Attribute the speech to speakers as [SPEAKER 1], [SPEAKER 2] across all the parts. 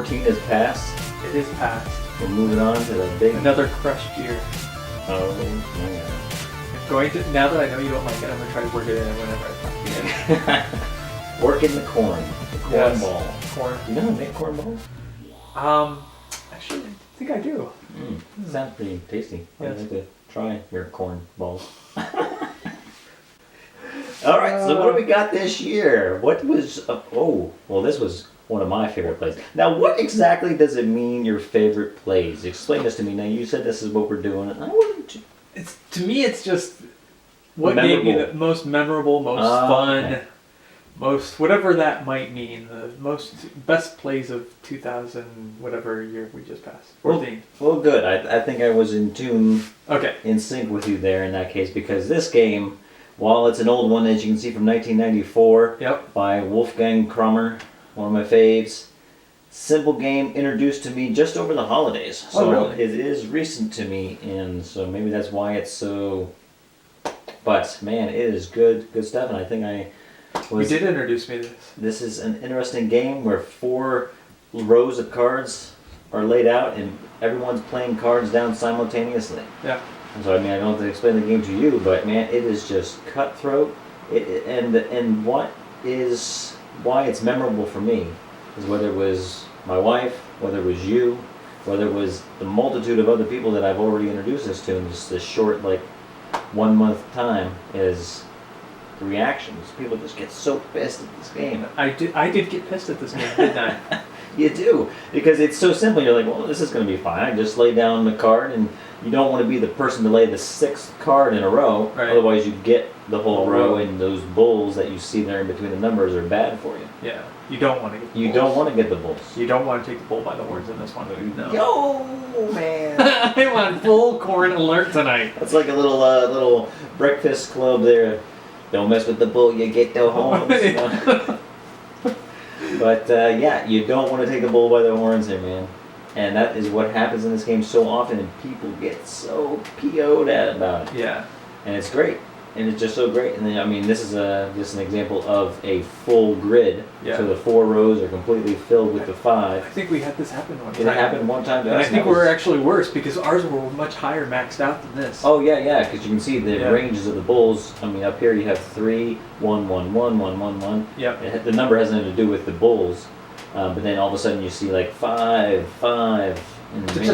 [SPEAKER 1] 2014 is past.
[SPEAKER 2] It is past.
[SPEAKER 1] We're moving on to the big...
[SPEAKER 2] Another crushed year.
[SPEAKER 1] Oh, my God.
[SPEAKER 2] Now that I know you don't like it, I'm going to try to work it in whenever I talk to you.
[SPEAKER 1] Working the corn. The corn ball.
[SPEAKER 2] Corn.
[SPEAKER 1] You know how to make corn balls?
[SPEAKER 2] Actually, I think I do.
[SPEAKER 1] Sounds pretty tasty.
[SPEAKER 2] Yes.
[SPEAKER 1] I'd like to try your corn balls. Alright, so what do we got this year? What was... this was one of my favorite plays. Now, what exactly does it mean your favorite plays? Explain this to me. Now, you said this is what we're doing. And I wasn't...
[SPEAKER 2] To me, it's just what gave me the most memorable, most fun,
[SPEAKER 1] okay.
[SPEAKER 2] most whatever that might mean. The best plays of 2000, whatever year we just passed. 14.
[SPEAKER 1] Well, good. I think I was in tune,
[SPEAKER 2] okay,
[SPEAKER 1] in sync with you there in that case, because this game, while it's an old one, as you can see from 1994, by Wolfgang Kramer, one of my faves. Simple game introduced to me just over the holidays, so
[SPEAKER 2] really?
[SPEAKER 1] it is recent to me, and so maybe that's why it's so. But man, it is good stuff, and I think
[SPEAKER 2] you did introduce me to this.
[SPEAKER 1] This is an interesting game where 4 rows of cards are laid out, and everyone's playing cards down simultaneously.
[SPEAKER 2] Yeah.
[SPEAKER 1] And so I mean, I don't have to explain the game to you, but man, it is just cutthroat. And why it's memorable for me. Is whether it was my wife, whether it was you, whether it was the multitude of other people that I've already introduced this to in just this short, 1 month time, is the reactions. People just get so pissed at this game.
[SPEAKER 2] I did get pissed at this game, didn't I?
[SPEAKER 1] You do, because it's so simple. You're like, well, this is going to be fine. I just lay down the card, and you don't want to be the person to lay the 6th card in a row.
[SPEAKER 2] Right.
[SPEAKER 1] Otherwise, you get the whole row, and those bulls that you see there in between the numbers are bad for you.
[SPEAKER 2] Yeah. You don't want to get the bulls.
[SPEAKER 1] Don't want to get the bulls.
[SPEAKER 2] You don't want to take the bull by the horns in this one. No.
[SPEAKER 1] Yo, man.
[SPEAKER 2] I want full corn alert tonight.
[SPEAKER 1] That's like a little breakfast club there. Don't mess with the bull, you get the horns. You know? But yeah, you don't want to take the bull by the horns there, man. And that is what happens in this game so often, and people get so PO'd about it.
[SPEAKER 2] Yeah.
[SPEAKER 1] And it's great. And it's just so great. And then, I mean, this is just an example of a full grid.
[SPEAKER 2] Yeah.
[SPEAKER 1] So the 4 rows are completely filled with the 5.
[SPEAKER 2] I think we had this happen one time.
[SPEAKER 1] It happened one time to us.
[SPEAKER 2] And I think we're actually worse because ours were much higher maxed out than this.
[SPEAKER 1] Oh, yeah, because you can see the ranges of the bulls. I mean, up here you have 3, 1, 1, 1, 1, 1, 1.
[SPEAKER 2] Yep.
[SPEAKER 1] The number has nothing to do with the bulls. But then all of a sudden you see 5, 5. And
[SPEAKER 2] to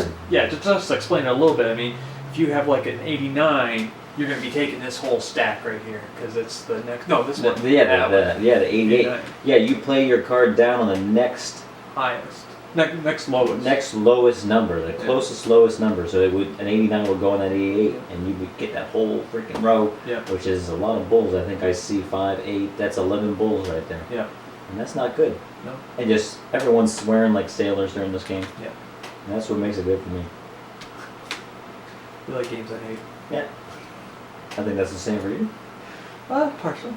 [SPEAKER 2] just explain it a little bit, I mean, if you have an 89, you're going to be taking this whole stack right here because it's the next. No, this one.
[SPEAKER 1] The 88. Yeah, you play your card down on the next
[SPEAKER 2] highest, next lowest.
[SPEAKER 1] Next lowest number, the closest lowest number. So an 89 would go on that 88, and you would get that whole freaking row, which is a lot of bulls. I think I see 5, 8. That's 11 bulls right there.
[SPEAKER 2] Yeah.
[SPEAKER 1] And that's not good.
[SPEAKER 2] No.
[SPEAKER 1] And just everyone's swearing like sailors during this game.
[SPEAKER 2] Yeah.
[SPEAKER 1] And that's what makes it good for me.
[SPEAKER 2] You like games I hate?
[SPEAKER 1] Yeah. I think that's the same for you.
[SPEAKER 2] Partially.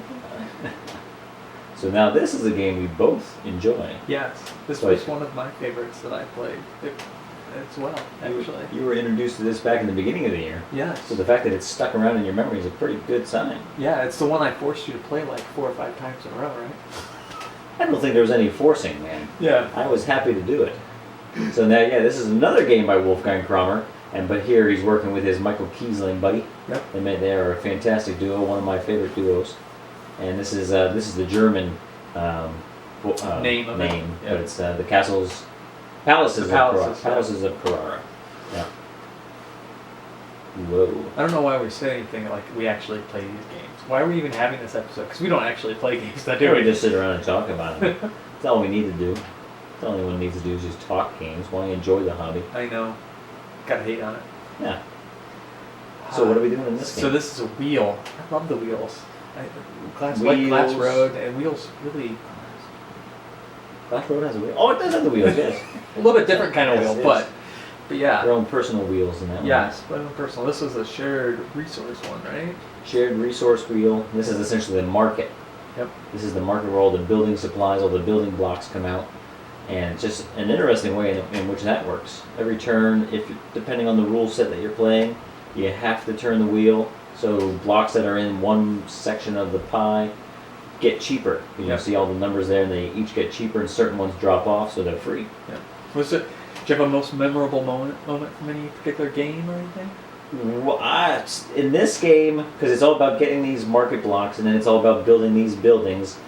[SPEAKER 1] So now this is a game we both enjoy.
[SPEAKER 2] Yes. This was one of my favorites that I played as well, actually.
[SPEAKER 1] You were introduced to this back in the beginning of the year.
[SPEAKER 2] Yes.
[SPEAKER 1] So the fact that it's stuck around in your memory is a pretty good sign.
[SPEAKER 2] Yeah, it's the one I forced you to play 4 or 5 times in a row, right?
[SPEAKER 1] I don't think there was any forcing, man.
[SPEAKER 2] Yeah.
[SPEAKER 1] I was happy to do it. So now, this is another game by Wolfgang Kramer. But here he's working with his Michael Kiesling buddy.
[SPEAKER 2] Yep.
[SPEAKER 1] They are a fantastic duo, one of my favorite duos. And this is the German
[SPEAKER 2] name of it.
[SPEAKER 1] But it's the Palaces of Carrara. Yeah. Whoa.
[SPEAKER 2] I don't know why we said anything like we actually play these games. Why are we even having this episode? Because we don't actually play games that do.
[SPEAKER 1] We just sit around and talk about them. That's all we need to do. That's all anyone needs to do is just talk games. Why enjoy the hobby?
[SPEAKER 2] I know. Gotta hate on it.
[SPEAKER 1] Yeah. So what are we doing in this game?
[SPEAKER 2] So this is a wheel. I love the wheels. Glass Road and wheels really.
[SPEAKER 1] Glass Road has a wheel. Oh, it does have the wheels. Yes.
[SPEAKER 2] A little bit different kind of wheel, but yeah.
[SPEAKER 1] Their own personal wheels in that one.
[SPEAKER 2] Yes, but personal. This is a shared resource one, right?
[SPEAKER 1] Shared resource wheel. This is essentially the market.
[SPEAKER 2] Yep.
[SPEAKER 1] This is the market where all the building supplies, all the building blocks come out. And it's just an interesting way in which that works. Every turn, depending on the rule set that you're playing, you have to turn the wheel. So blocks that are in one section of the pie get cheaper. You see all the numbers there, and they each get cheaper, and certain ones drop off, so they're free.
[SPEAKER 2] Yep. Was it? Did you have a most memorable moment from any particular game or anything?
[SPEAKER 1] Well, in this game, because it's all about getting these market blocks, and then it's all about building these buildings,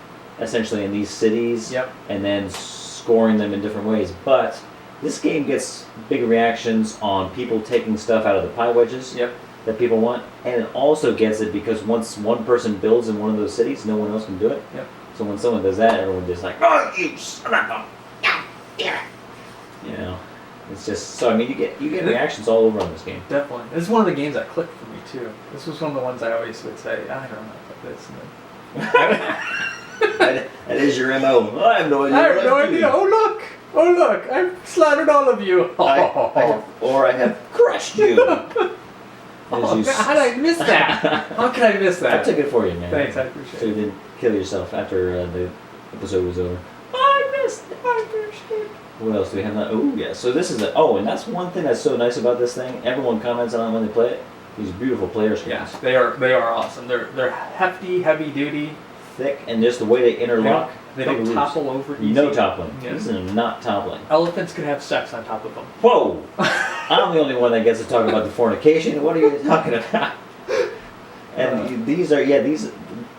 [SPEAKER 1] essentially in these cities,
[SPEAKER 2] Yep.
[SPEAKER 1] and then scoring them in different ways. But this game gets big reactions on people taking stuff out of the pie wedges
[SPEAKER 2] Yep.
[SPEAKER 1] that people want, and it also gets it because once one person builds in one of those cities, no one else can do it.
[SPEAKER 2] Yep.
[SPEAKER 1] So when someone does that, everyone just like, oh, you son of a, you know. It's just so. I mean, you get reactions all over on this game.
[SPEAKER 2] Definitely. This is one of the games that clicked for me too. This was one of the ones I always would say, I don't know about this. And then
[SPEAKER 1] that is your MO. I have no idea.
[SPEAKER 2] I have no idea. Oh look! I've slaughtered all of you.
[SPEAKER 1] I have crushed you.
[SPEAKER 2] How did I miss that? How could I miss that?
[SPEAKER 1] I took it for you, man.
[SPEAKER 2] Thanks, I appreciate
[SPEAKER 1] So you
[SPEAKER 2] it.
[SPEAKER 1] didn't kill yourself after the episode was over.
[SPEAKER 2] I missed it.
[SPEAKER 1] What else do we have? Oh yeah. So this is and that's one thing that's so nice about this thing. Everyone comments on it when they play it. These beautiful player screens.
[SPEAKER 2] Yes, they are awesome. They're hefty, heavy duty,
[SPEAKER 1] thick, and just the way they interlock.
[SPEAKER 2] They don't topple over easy.
[SPEAKER 1] No toppling.
[SPEAKER 2] Yeah.
[SPEAKER 1] These are not toppling.
[SPEAKER 2] Elephants could have sex on top of them.
[SPEAKER 1] Whoa! I'm the only one that gets to talk about the fornication. What are you talking about? And these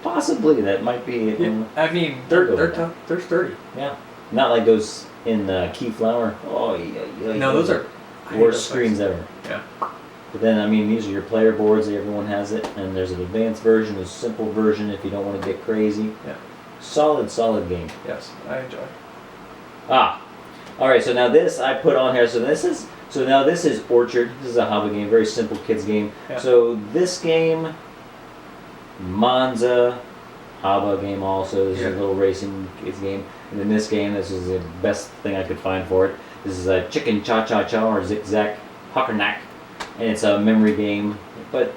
[SPEAKER 1] possibly that might be.
[SPEAKER 2] I mean, they're tough. They're sturdy.
[SPEAKER 1] Yeah, not like those in Keyflower. Oh yeah.
[SPEAKER 2] No, those are
[SPEAKER 1] worst screens ever.
[SPEAKER 2] Yeah.
[SPEAKER 1] But then I mean, these are your player boards. Everyone has it, and there's an advanced version, a simple version if you don't want to get crazy.
[SPEAKER 2] Yeah.
[SPEAKER 1] Solid game.
[SPEAKER 2] Yes, I enjoy.
[SPEAKER 1] All right. So now this I put on here. So now this is Orchard. This is a hobby game, very simple kids game.
[SPEAKER 2] Yeah.
[SPEAKER 1] So this game, Monza, Haba game also. This is a little racing kids game. And in this game, this is the best thing I could find for it. This is a Chicken Cha Cha Cha or Zig Zag Huckernack, and it's a memory game. But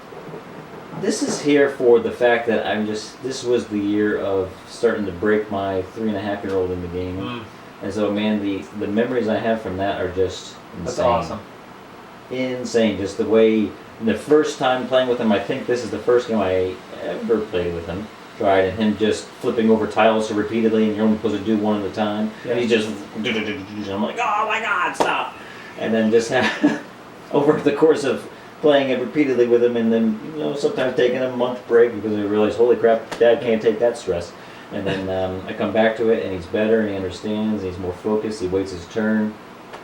[SPEAKER 1] this is here for the fact that this was the year of starting to break my 3.5-year-old in the game. And so, man, the memories I have from that are just insane.
[SPEAKER 2] That's awesome.
[SPEAKER 1] Insane. Just the way, the first time playing with him, I think this is the first game I ever played with him. Tried, and him just flipping over tiles so repeatedly, and you're only supposed to do one at a time.
[SPEAKER 2] Yeah.
[SPEAKER 1] And he's just, and I'm like, oh my god, stop! And then just over the course of playing it repeatedly with him, and then sometimes taking a month break because I realize, holy crap, Dad can't take that stress. And then I come back to it, and he's better, and he understands, and he's more focused, he waits his turn.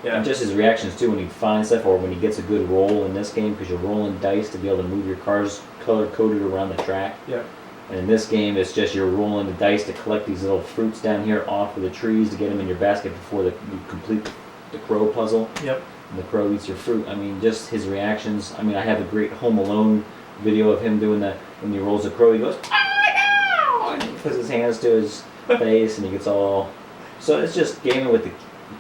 [SPEAKER 2] Yeah.
[SPEAKER 1] And just his reactions too when he finds stuff, or when he gets a good roll in this game, because you're rolling dice to be able to move your cars color-coded around the track.
[SPEAKER 2] Yeah.
[SPEAKER 1] And in this game, it's just you're rolling the dice to collect these little fruits down here off of the trees to get them in your basket before you complete the crow puzzle.
[SPEAKER 2] Yep.
[SPEAKER 1] And the crow eats your fruit. I mean, just his reactions. I mean, I have a great Home Alone video of him doing that. When he rolls the crow, he goes, oh my god! And he puts his hands to his face, and he gets all. So it's just gaming with the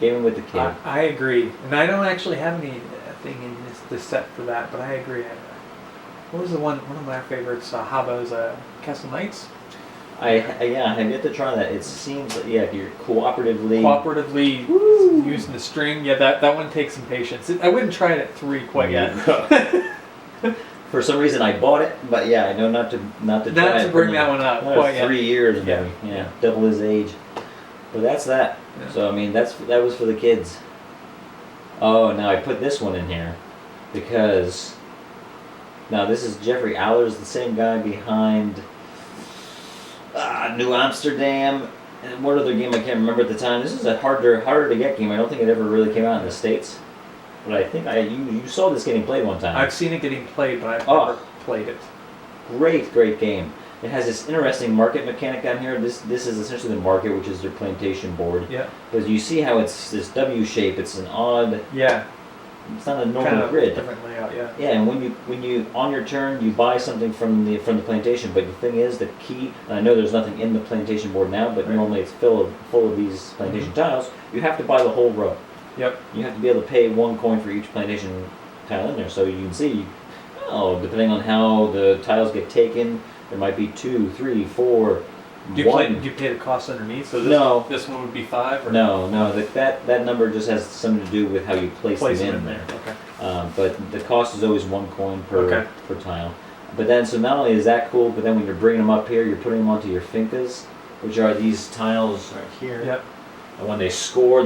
[SPEAKER 1] kid.
[SPEAKER 2] I agree, and I don't actually have anything in this set for that, but I agree. What was the one of my favorites? Haba's Castle Knights.
[SPEAKER 1] I have yet to try that. It seems like you're cooperatively
[SPEAKER 2] using the string. Yeah, that one takes some patience. I wouldn't try it at 3 quite yet.
[SPEAKER 1] For some reason, I bought it, but yeah, I know not to try
[SPEAKER 2] Not
[SPEAKER 1] it.
[SPEAKER 2] to bring that one up quite yet.
[SPEAKER 1] 3 years, maybe. Yeah, double his age. But that's that.
[SPEAKER 2] Yeah.
[SPEAKER 1] So I mean, that was for the kids. Oh, now I put this one in here because now this is Jeffrey Allers, the same guy behind New Amsterdam. And what other game I can't remember at the time. This is a harder to get game. I don't think it ever really came out in the States. But I think you saw this getting played one time.
[SPEAKER 2] I've seen it getting played, but I've never played it.
[SPEAKER 1] Great game. It has this interesting market mechanic down here. This is essentially the market, which is their plantation board.
[SPEAKER 2] Yeah.
[SPEAKER 1] Because you see how it's this W shape. It's an odd.
[SPEAKER 2] Yeah.
[SPEAKER 1] It's not a normal
[SPEAKER 2] Kind of
[SPEAKER 1] grid.
[SPEAKER 2] different layout. Yeah.
[SPEAKER 1] Yeah, and when you on your turn you buy something from the plantation, but the thing is the key. And I know there's nothing in the plantation board now, but
[SPEAKER 2] Right.
[SPEAKER 1] normally it's full of these plantation tiles. You have to buy the whole row.
[SPEAKER 2] Yep.
[SPEAKER 1] You have to be able to pay 1 coin for each plantation tile in there. So you can see, depending on how the tiles get taken, there might be 2, 3, 4.
[SPEAKER 2] Do you pay the cost underneath? So this one would be 5? Or?
[SPEAKER 1] No. That number just has something to do with how you place them in there.
[SPEAKER 2] Okay.
[SPEAKER 1] But the cost is always 1 coin per tile. But then, so not only is that cool, but then when you're bringing them up here, you're putting them onto your fincas, which are these tiles right here.
[SPEAKER 2] Yep.
[SPEAKER 1] And when they score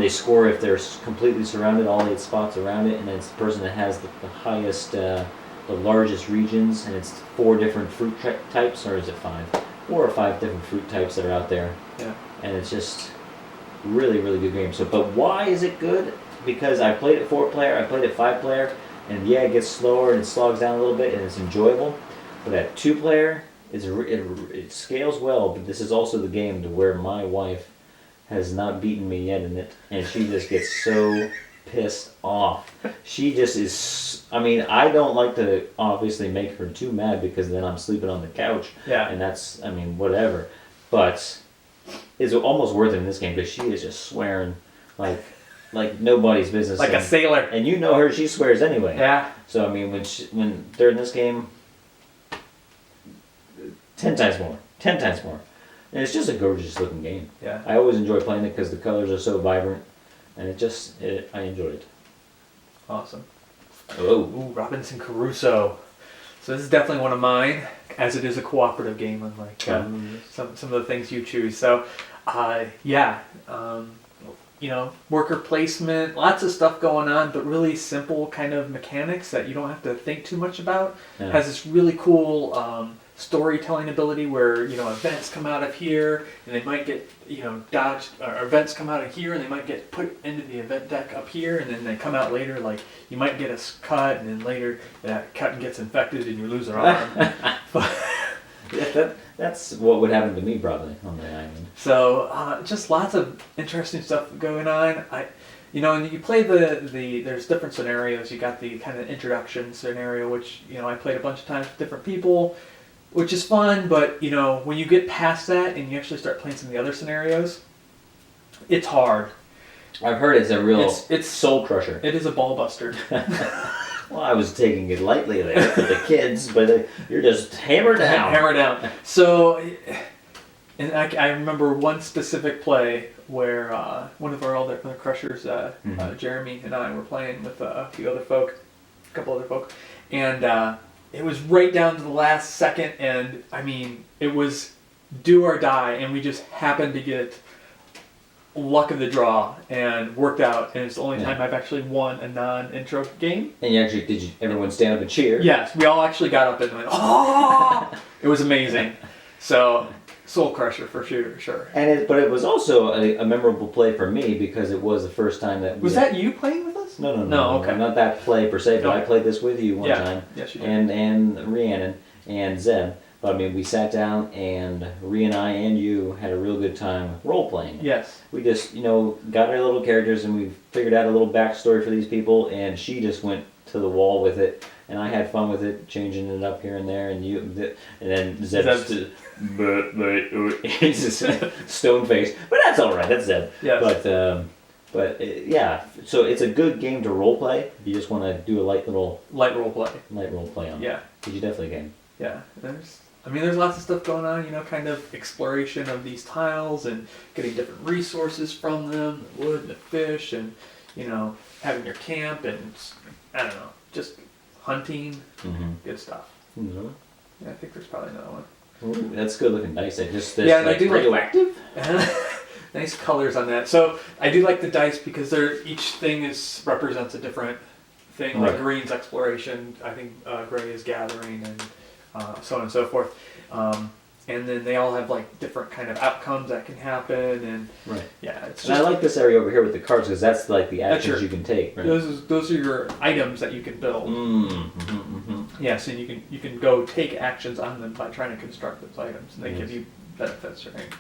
[SPEAKER 1] if they're completely surrounded, all 8 spots around it, and it's the person that has the highest, the largest regions, and it's 4 different fruit types, or is it 5? 4 or 5 different fruit types that are out there.
[SPEAKER 2] Yeah.
[SPEAKER 1] And it's just really, really good game. So, but why is it good? Because I played it 4-player, I played it 5-player, and yeah, it gets slower and it slogs down a little bit, and it's enjoyable. But at 2-player, it scales well. But this is also the game to where my wife has not beaten me yet in it, and she just gets so pissed off. She just is. I mean, I don't like to obviously make her too mad because then I'm sleeping on the couch.
[SPEAKER 2] Yeah.
[SPEAKER 1] And that's, I mean, whatever. But it's almost worth it in this game because she is just swearing like nobody's business.
[SPEAKER 2] Like a sailor.
[SPEAKER 1] And you know her; she swears anyway.
[SPEAKER 2] Yeah.
[SPEAKER 1] So I mean, when they're in this game, 10 times more. And it's just a gorgeous looking game.
[SPEAKER 2] Yeah.
[SPEAKER 1] I always enjoy playing it because the colors are so vibrant, and I enjoy it.
[SPEAKER 2] Awesome.
[SPEAKER 1] Oh.
[SPEAKER 2] Ooh, Robinson Crusoe. So this is definitely one of mine, as it is a cooperative game, unlike some of the things you choose. So, worker placement, lots of stuff going on, but really simple kind of mechanics that you don't have to think too much about.
[SPEAKER 1] Yeah.
[SPEAKER 2] Has this really cool storytelling ability where, events come out of here and they might get, dodged, or events come out of here and they might get put into the event deck up here, and then they come out later, like you might get a cut and then later that cut gets infected and you lose an arm.
[SPEAKER 1] That's what would happen to me probably on the island.
[SPEAKER 2] So just lots of interesting stuff going on. And you play there's different scenarios. You got the kind of introduction scenario, which, I played a bunch of times with different people, which is fun, but, when you get past that and you actually start playing some of the other scenarios, it's hard.
[SPEAKER 1] I've heard it's a real
[SPEAKER 2] it's
[SPEAKER 1] soul crusher.
[SPEAKER 2] It is a ball buster.
[SPEAKER 1] Well, I was taking it lightly there for the kids, but you're just hammer down.
[SPEAKER 2] Hammer down. So, and I remember one specific play where one of our other crushers, Jeremy and I were playing with a couple other folk, and it was right down to the last second, and I mean, it was do or die, and we just happened to get luck of the draw and worked out, and it's the only time I've actually won a non-intro game.
[SPEAKER 1] And did everyone stand up and cheer?
[SPEAKER 2] Yes, we all actually got up and went, oh! It was amazing. So, soul crusher for sure.
[SPEAKER 1] But it was also a memorable play for me because it was the first time that
[SPEAKER 2] Was that you playing with us?
[SPEAKER 1] No,
[SPEAKER 2] okay.
[SPEAKER 1] Not that play per se, but I played this with you one time.
[SPEAKER 2] Yes, you did.
[SPEAKER 1] And Rhiannon and Zeb. But I mean, we sat down and Rhea and I and you had a real good time role playing.
[SPEAKER 2] Yes.
[SPEAKER 1] We just, got our little characters and we figured out a little backstory for these people, and she just went to the wall with it, and I had fun with it, changing it up here and there, and then Zeb's he's just stone faced, but that's all right. That's Zeb.
[SPEAKER 2] Yes.
[SPEAKER 1] Yeah, so it's a good game to role play. If you just want to do a light role play on it.
[SPEAKER 2] Yeah.
[SPEAKER 1] Which you definitely can.
[SPEAKER 2] Yeah. There's lots of stuff going on, kind of exploration of these tiles and getting different resources from them, the wood and the fish, and, having your camp and, I don't know, just hunting, good stuff.
[SPEAKER 1] Mm-hmm.
[SPEAKER 2] Yeah, I think there's probably another one.
[SPEAKER 1] Ooh, that's good looking dice.
[SPEAKER 2] And I do
[SPEAKER 1] radioactive.
[SPEAKER 2] Nice colors on that. So I do like the dice because each thing represents a different thing. Like green's exploration, I think gray is gathering, and so on and so forth. And then they all have like different kind of outcomes that can happen, and
[SPEAKER 1] I like this area over here with the cards because that's like the actions you can take. Right?
[SPEAKER 2] Those are your items that you can build. Yeah, so you can go take actions on them by trying to construct those items, and they give you benefits, right?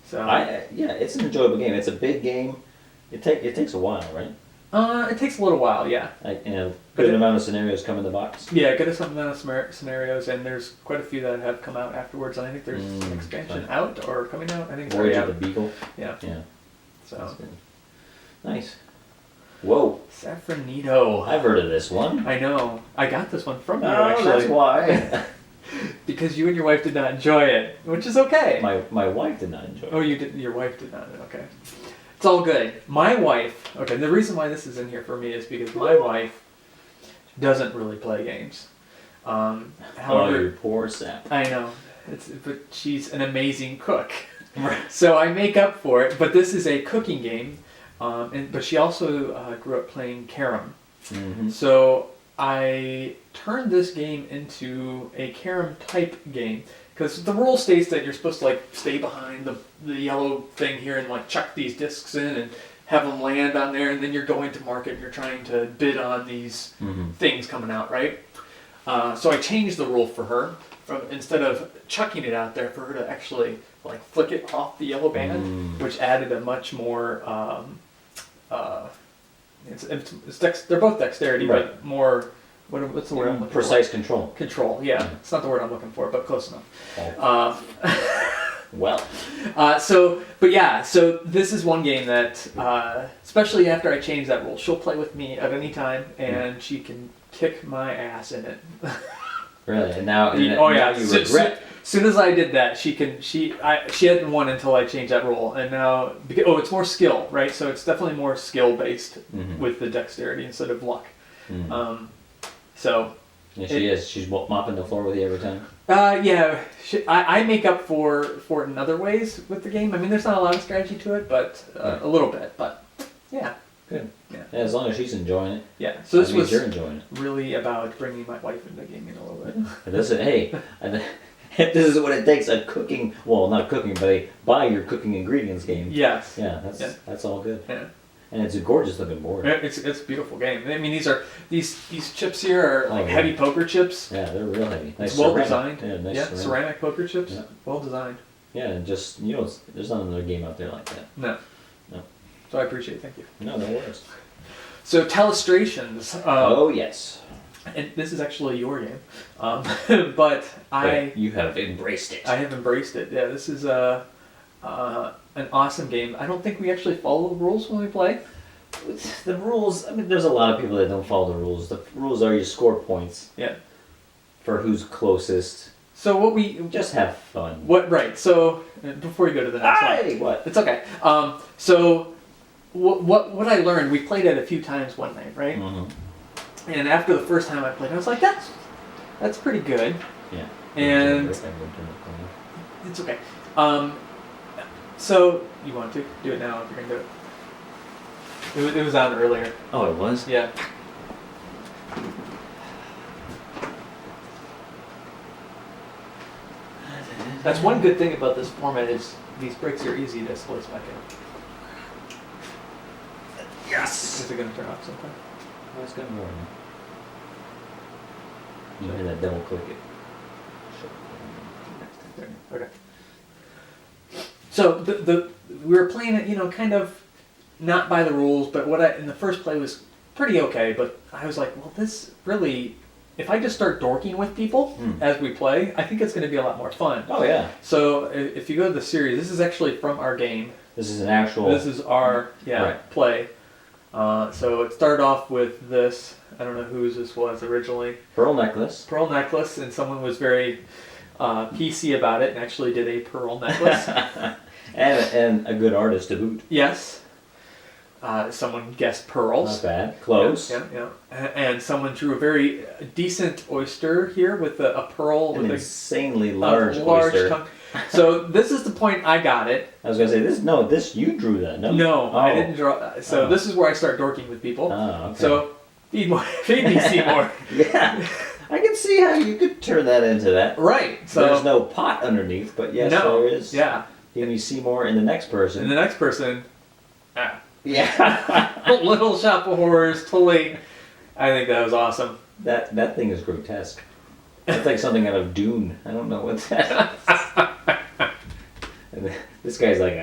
[SPEAKER 2] So
[SPEAKER 1] it's an enjoyable game. It's a big game. It takes a while, right?
[SPEAKER 2] It takes a little while, yeah.
[SPEAKER 1] Good amount of scenarios come in the box.
[SPEAKER 2] Yeah, good amount of scenarios, and there's quite a few that have come out afterwards. And I think there's an expansion out or coming out. I think it's already out.
[SPEAKER 1] Voyage of the Beagle.
[SPEAKER 2] Yeah.
[SPEAKER 1] Yeah.
[SPEAKER 2] So
[SPEAKER 1] that's good. Nice. Whoa.
[SPEAKER 2] Saffronito.
[SPEAKER 1] I've heard of this one.
[SPEAKER 2] I know. I got this one from you,
[SPEAKER 1] actually. That's why.
[SPEAKER 2] Because you and your wife did not enjoy it, which is okay.
[SPEAKER 1] My wife did not enjoy it.
[SPEAKER 2] Oh, you did. Your wife did not. Okay. It's all good. My wife, the reason why this is in here for me is because my wife doesn't really play games. However,
[SPEAKER 1] you poor sap.
[SPEAKER 2] I know. But she's an amazing cook.
[SPEAKER 1] Right.
[SPEAKER 2] So I make up for it, but this is a cooking game, but she also grew up playing carom.
[SPEAKER 1] Mm-hmm.
[SPEAKER 2] So I turned this game into a carom type game because the rule states that you're supposed to like stay behind the yellow thing here and like chuck these discs in and have them land on there, and then you're going to market and you're trying to bid on these things coming out, right? So I changed the rule for her from instead of chucking it out there for her to actually like flick it off the yellow band, which added a much more they're both dexterity,
[SPEAKER 1] Right.
[SPEAKER 2] but more what's the word I'm looking
[SPEAKER 1] Precise
[SPEAKER 2] for?
[SPEAKER 1] control.
[SPEAKER 2] Control, yeah. It's not the word I'm looking for, but close enough.
[SPEAKER 1] Oh. Well.
[SPEAKER 2] So this is one game that, especially after I change that rule, she'll play with me at any time, and she can kick my ass in it.
[SPEAKER 1] Really? And now,
[SPEAKER 2] yeah.
[SPEAKER 1] you regret.
[SPEAKER 2] Soon as I did that, she hadn't won until I changed that rule, and now it's more skill, right? So it's definitely more skill based with the dexterity instead of luck. So.
[SPEAKER 1] Yeah, she is. She's mopping the floor with you every time.
[SPEAKER 2] Yeah, I make up for it in other ways with the game. I mean, there's not a lot of strategy to it, but a little bit. But yeah,
[SPEAKER 1] good.
[SPEAKER 2] Yeah,
[SPEAKER 1] as long as she's enjoying it.
[SPEAKER 2] Yeah. So this was
[SPEAKER 1] you're enjoying it.
[SPEAKER 2] Really about bringing my wife into gaming a little bit.
[SPEAKER 1] And this is what it takes a cooking. Well, not cooking, but a buy your cooking ingredients game.
[SPEAKER 2] Yes.
[SPEAKER 1] Yeah, that's all good.
[SPEAKER 2] Yeah.
[SPEAKER 1] And it's a gorgeous looking board.
[SPEAKER 2] It's a beautiful game. I mean, these chips here are like heavy poker chips.
[SPEAKER 1] Yeah, they're real heavy. Nice
[SPEAKER 2] it's well
[SPEAKER 1] ceramic.
[SPEAKER 2] designed.
[SPEAKER 1] Yeah, nice
[SPEAKER 2] ceramic poker chips.
[SPEAKER 1] Yeah.
[SPEAKER 2] Well designed.
[SPEAKER 1] Yeah, and just there's not another game out there like that.
[SPEAKER 2] No. So I appreciate it. Thank you.
[SPEAKER 1] No worries.
[SPEAKER 2] So Telestrations.
[SPEAKER 1] Oh yes.
[SPEAKER 2] And this is actually your game, but
[SPEAKER 1] you have embraced it.
[SPEAKER 2] I have embraced it. Yeah, this is an awesome game. I don't think we actually follow the rules when we play.
[SPEAKER 1] The rules, I mean, there's a lot of people that don't follow the rules. The rules are you score points.
[SPEAKER 2] Yeah. For
[SPEAKER 1] who's closest.
[SPEAKER 2] So what we...
[SPEAKER 1] Just have fun.
[SPEAKER 2] Right, so before you go to the next one.
[SPEAKER 1] What?
[SPEAKER 2] It's okay. So what I learned, we played it a few times one night, right? Mm-hmm. And after the first time I played, I was like, that's pretty good.
[SPEAKER 1] Yeah.
[SPEAKER 2] And... It's okay. So, you want to do it now if you're going to do it. It was on earlier.
[SPEAKER 1] Oh, it was?
[SPEAKER 2] Yeah. That's one good thing about this format is these breaks are easy to splice back in.
[SPEAKER 1] Yes!
[SPEAKER 2] Is it going to turn off sometime?
[SPEAKER 1] Oh, it's going to work. You hear that double click it.
[SPEAKER 2] Okay. So we were playing it, kind of not by the rules, but in the first play was pretty okay. But I was like, well, this really, if I just start dorking with people as we play, I think it's going to be a lot more fun.
[SPEAKER 1] Oh yeah.
[SPEAKER 2] So if you go to the series, this is actually from our game.
[SPEAKER 1] This is an actual.
[SPEAKER 2] This is our play. So it started off with this. I don't know whose this was originally.
[SPEAKER 1] Pearl necklace,
[SPEAKER 2] and someone was very PC about it and actually did a pearl necklace.
[SPEAKER 1] and a good artist to boot.
[SPEAKER 2] Yes. Someone guessed pearls.
[SPEAKER 1] Not bad. Close.
[SPEAKER 2] Yeah. And someone drew a very decent oyster here with a pearl.
[SPEAKER 1] An
[SPEAKER 2] with
[SPEAKER 1] insanely large oyster.
[SPEAKER 2] tongue. So this is the point I got it.
[SPEAKER 1] I was going to say, this you drew that, no?
[SPEAKER 2] No, I didn't draw. So this is where I start dorking with people.
[SPEAKER 1] Oh, okay.
[SPEAKER 2] So feed me, Seymour.
[SPEAKER 1] Yeah. I can see how you could turn that into that.
[SPEAKER 2] Right. So
[SPEAKER 1] there's no pot underneath, but yes, there is.
[SPEAKER 2] Yeah.
[SPEAKER 1] Feed me Seymour and the next person.
[SPEAKER 2] And the next person.
[SPEAKER 1] Yeah.
[SPEAKER 2] Little Shop of Horrors, totally. I think that was awesome.
[SPEAKER 1] That thing is grotesque. It's like something out of Dune. I don't know what's that. And this guy's like,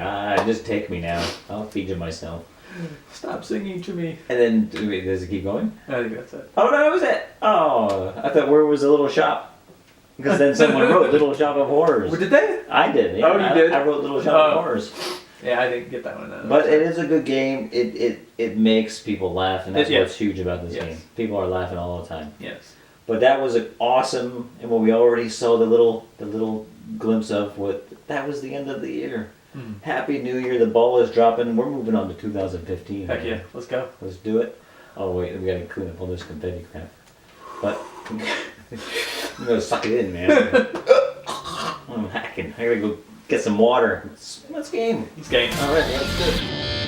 [SPEAKER 1] just take me now. I'll feed you myself.
[SPEAKER 2] Stop singing to me.
[SPEAKER 1] And then, does it keep going?
[SPEAKER 2] I think that's it.
[SPEAKER 1] Oh, no, that was it. Oh, I thought where was the little shop? Because then someone wrote Little Shop of Horrors.
[SPEAKER 2] Did they?
[SPEAKER 1] I did. Yeah.
[SPEAKER 2] Oh, you did?
[SPEAKER 1] I wrote Little Shop of Horrors.
[SPEAKER 2] Yeah, I didn't get that one.
[SPEAKER 1] But it is a good game. It makes people laugh, and that's what's huge about this game. People are laughing all the time.
[SPEAKER 2] Yes.
[SPEAKER 1] But that was an awesome, and what we already saw the little glimpse of that was the end of the year. Happy New Year! The ball is dropping. We're moving on to 2015.
[SPEAKER 2] Heck yeah, let's go.
[SPEAKER 1] Let's do it. Oh wait, we gotta clean up all this confetti crap. But I'm gonna suck it in, man. I'm hacking. I gotta go get some water. Let's game.
[SPEAKER 2] It's game.
[SPEAKER 1] All right, let's do it.